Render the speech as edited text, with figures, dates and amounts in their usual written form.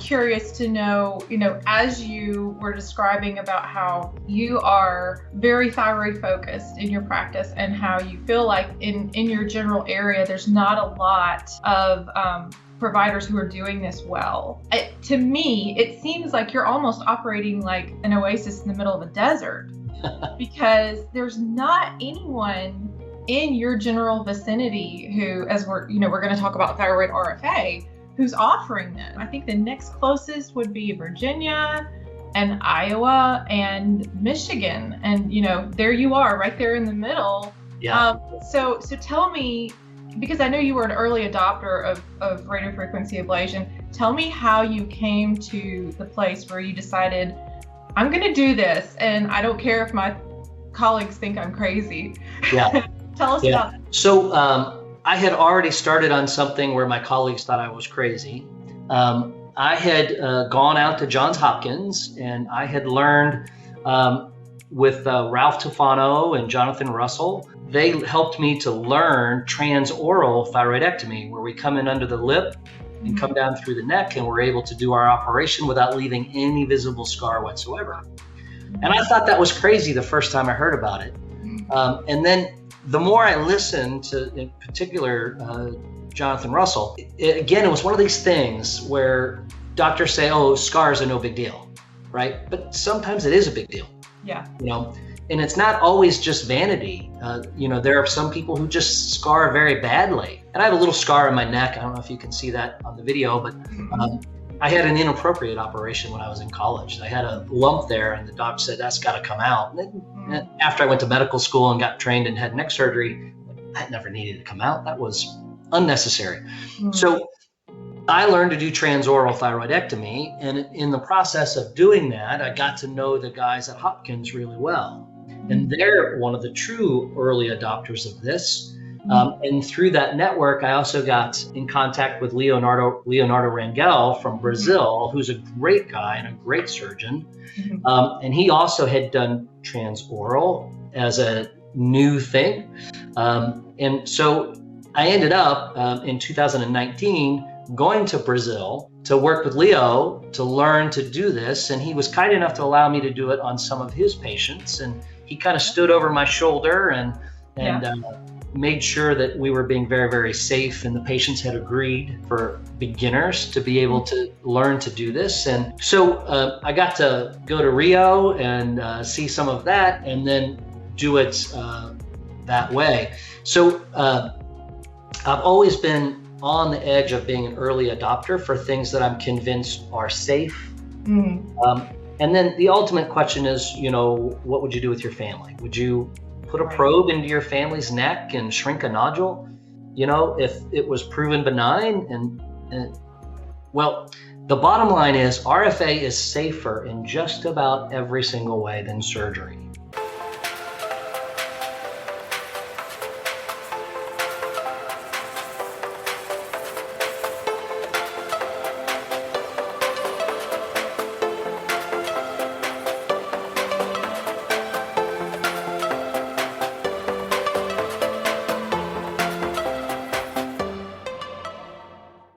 curious to know, as you were describing about how you are very thyroid focused in your practice and how you feel like in your general area, there's not a lot of providers who are doing this well. To me, it seems like you're almost operating like an oasis in the middle of a desert because there's not anyone in your general vicinity who, as we're going to talk about Thyroid RFA, who's offering them. I think the next closest would be Virginia and Iowa and Michigan. And, there you are right there in the middle. Yeah. So tell me, because I know you were an early adopter of radiofrequency ablation, tell me how you came to the place where you decided, I'm going to do this, and I don't care if my colleagues think I'm crazy. Yeah. Tell us about that. So I had already started on something where my colleagues thought I was crazy. I had gone out to Johns Hopkins, and I had learned with Ralph Tufano and Jonathan Russell. They helped me to learn transoral thyroidectomy, where we come in under the lip and come down through the neck, and we're able to do our operation without leaving any visible scar whatsoever. And I thought that was crazy the first time I heard about it. And then the more I listened to, in particular, Jonathan Russell, it was one of these things where doctors say, oh, scars are no big deal, right? But sometimes it is a big deal. Yeah. And it's not always just vanity. There are some people who just scar very badly. And I have a little scar on my neck. I don't know if you can see that on the video, but I had an inappropriate operation when I was in college. I had a lump there, and the doc said, that's got to come out. And after I went to medical school and got trained in head and neck surgery, that never needed to come out. That was unnecessary. So I learned to do transoral thyroidectomy, and in the process of doing that, I got to know the guys at Hopkins really well. And they're one of the true early adopters of this. And through that network, I also got in contact with Leonardo Rangel from Brazil, who's a great guy and a great surgeon. And he also had done transoral as a new thing. And so I ended up in 2019 going to Brazil to work with Leo to learn to do this. And he was kind enough to allow me to do it on some of his patients. And he kind of stood over my shoulder and made sure that we were being very, very safe, and the patients had agreed for beginners to be able to learn to do this. And so I got to go to Rio and see some of that, and then do it that way. So I've always been on the edge of being an early adopter for things that I'm convinced are safe. And then the ultimate question is, what would you do with your family? Would you put a probe into your family's neck and shrink a nodule, if it was proven benign? And well, the bottom line is RFA is safer in just about every single way than surgery.